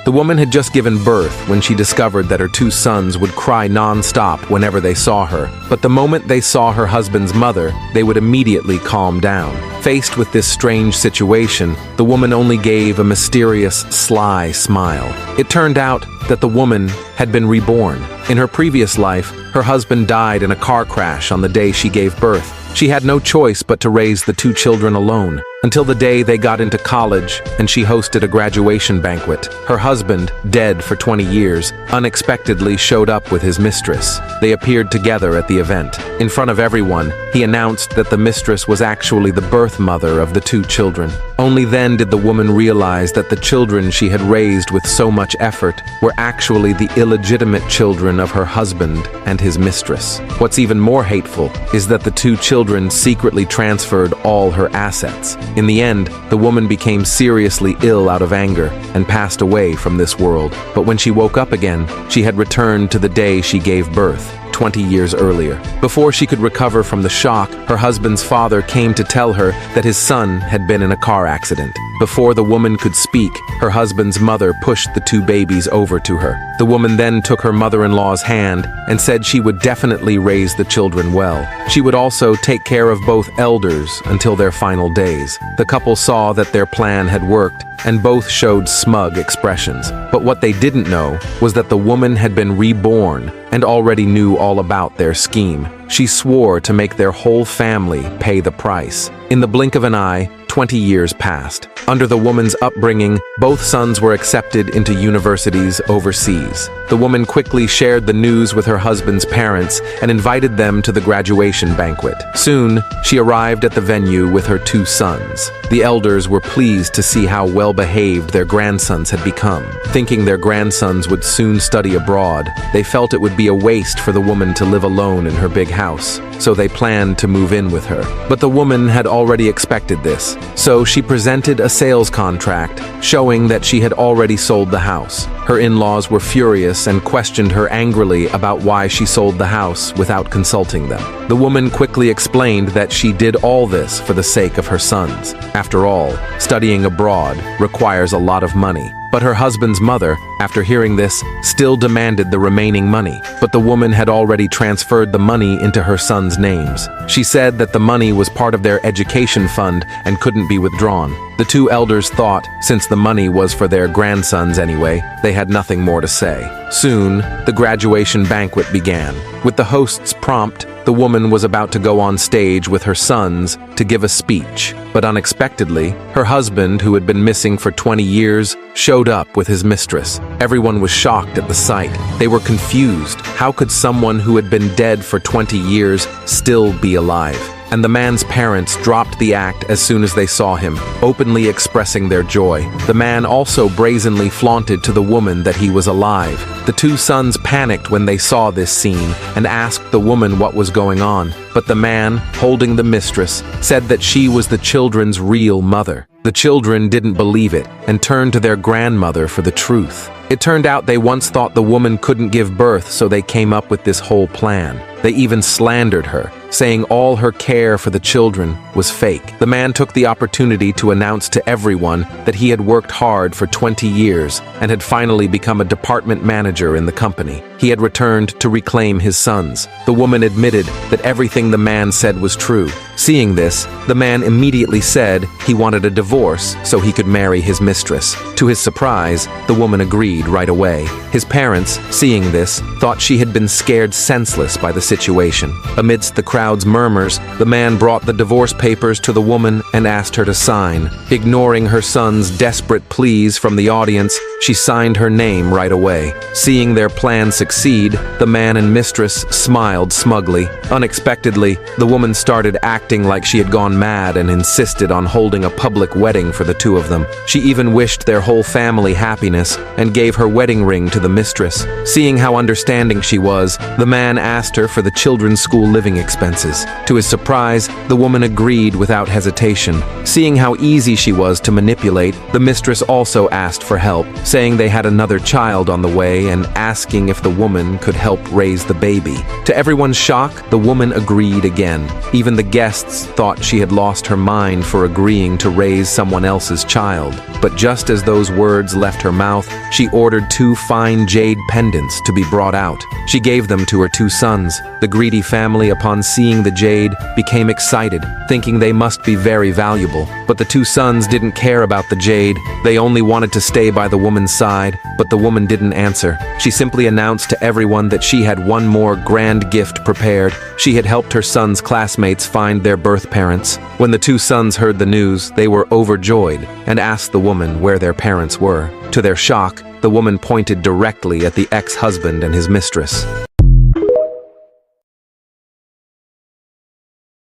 The woman had just given birth when she discovered that her two sons would cry non-stop whenever they saw her, but the moment they saw her husband's mother, they would immediately calm down. Faced with this strange situation, the woman only gave a mysterious, sly smile. It turned out that the woman had been reborn. In her previous life, her husband died in a car crash on the day she gave birth. She had no choice but to raise the two children alone, until the day they got into college and she hosted a graduation banquet. Her husband, dead for 20 years, unexpectedly showed up with his mistress. They appeared together at the event. In front of everyone, he announced that the mistress was actually the birth mother of the two children. Only then did the woman realize that the children she had raised with so much effort were actually the illegitimate children of her husband and his mistress. What's even more hateful is that the two children secretly transferred all her assets. In the end, the woman became seriously ill out of anger and passed away from this world. But when she woke up again, she had returned to the day she gave birth, 20 years earlier. Before she could recover from the shock, her husband's father came to tell her that his son had been in a car accident. Before the woman could speak, her husband's mother pushed the two babies over to her. The woman then took her mother-in-law's hand and said she would definitely raise the children well. She would also take care of both elders until their final days. The couple saw that their plan had worked, and both showed smug expressions. But what they didn't know was that the woman had been reborn and already knew all about their scheme. She swore to make their whole family pay the price. In the blink of an eye, 20 years passed. Under the woman's upbringing, both sons were accepted into universities overseas. The woman quickly shared the news with her husband's parents and invited them to the graduation banquet. Soon, she arrived at the venue with her two sons. The elders were pleased to see how well-behaved their grandsons had become. Thinking their grandsons would soon study abroad, they felt it would be a waste for the woman to live alone in her big house, so they planned to move in with her. But the woman had already expected this, so she presented a sales contract showing that she had already sold the house. Her in-laws were furious and questioned her angrily about why she sold the house without consulting them. The woman quickly explained that she did all this for the sake of her sons. After all, studying abroad requires a lot of money. But her husband's mother, after hearing this, still demanded the remaining money. But the woman had already transferred the money into her sons' names. She said that the money was part of their education fund and couldn't be withdrawn. The two elders thought, since the money was for their grandsons anyway, they had nothing more to say. Soon, the graduation banquet began. With the host's prompt, the woman was about to go on stage with her sons to give a speech. But unexpectedly, her husband, who had been missing for 20 years, showed up with his mistress. Everyone was shocked at the sight. They were confused. How could someone who had been dead for 20 years still be alive? And the man's parents dropped the act as soon as they saw him, openly expressing their joy. The man also brazenly flaunted to the woman that he was alive. The two sons panicked when they saw this scene and asked the woman what was going on. But the man, holding the mistress, said that she was the children's real mother. The children didn't believe it and turned to their grandmother for the truth. It turned out they once thought the woman couldn't give birth, so they came up with this whole plan. They even slandered her, saying all her care for the children was fake. The man took the opportunity to announce to everyone that he had worked hard for 20 years and had finally become a department manager in the company. He had returned to reclaim his sons. The woman admitted that everything the man said was true. Seeing this, the man immediately said he wanted a divorce so he could marry his mistress. To his surprise, the woman agreed right away. His parents, seeing this, thought she had been scared senseless by the situation. Amidst the crowd's murmurs, the man brought the divorce papers to the woman and asked her to sign. Ignoring her son's desperate pleas from the audience, she signed her name right away. Seeing their plan succeed, the man and mistress smiled smugly. Unexpectedly, the woman started acting like she had gone mad and insisted on holding a public wedding for the two of them. She even wished their whole family happiness and gave her wedding ring to the mistress. Seeing how understanding she was, the man asked her for the children's school living expenses. To his surprise, the woman agreed without hesitation. Seeing how easy she was to manipulate, the mistress also asked for help, saying they had another child on the way and asking if the woman could help raise the baby. To everyone's shock, the woman agreed again. Even the guests guests thought she had lost her mind for agreeing to raise someone else's child. But just as those words left her mouth, she ordered 2 fine jade pendants to be brought out. She gave them to her 2 sons. The greedy family, upon seeing the jade, became excited, thinking they must be very valuable. But the 2 sons didn't care about the jade. They only wanted to stay by the woman's side, but the woman didn't answer. She simply announced to everyone that she had one more grand gift prepared. She had helped her son's classmates find their birth parents. When the 2 sons heard the news, they were overjoyed and asked the woman where their parents were. To their shock, the woman pointed directly at the ex-husband and his mistress.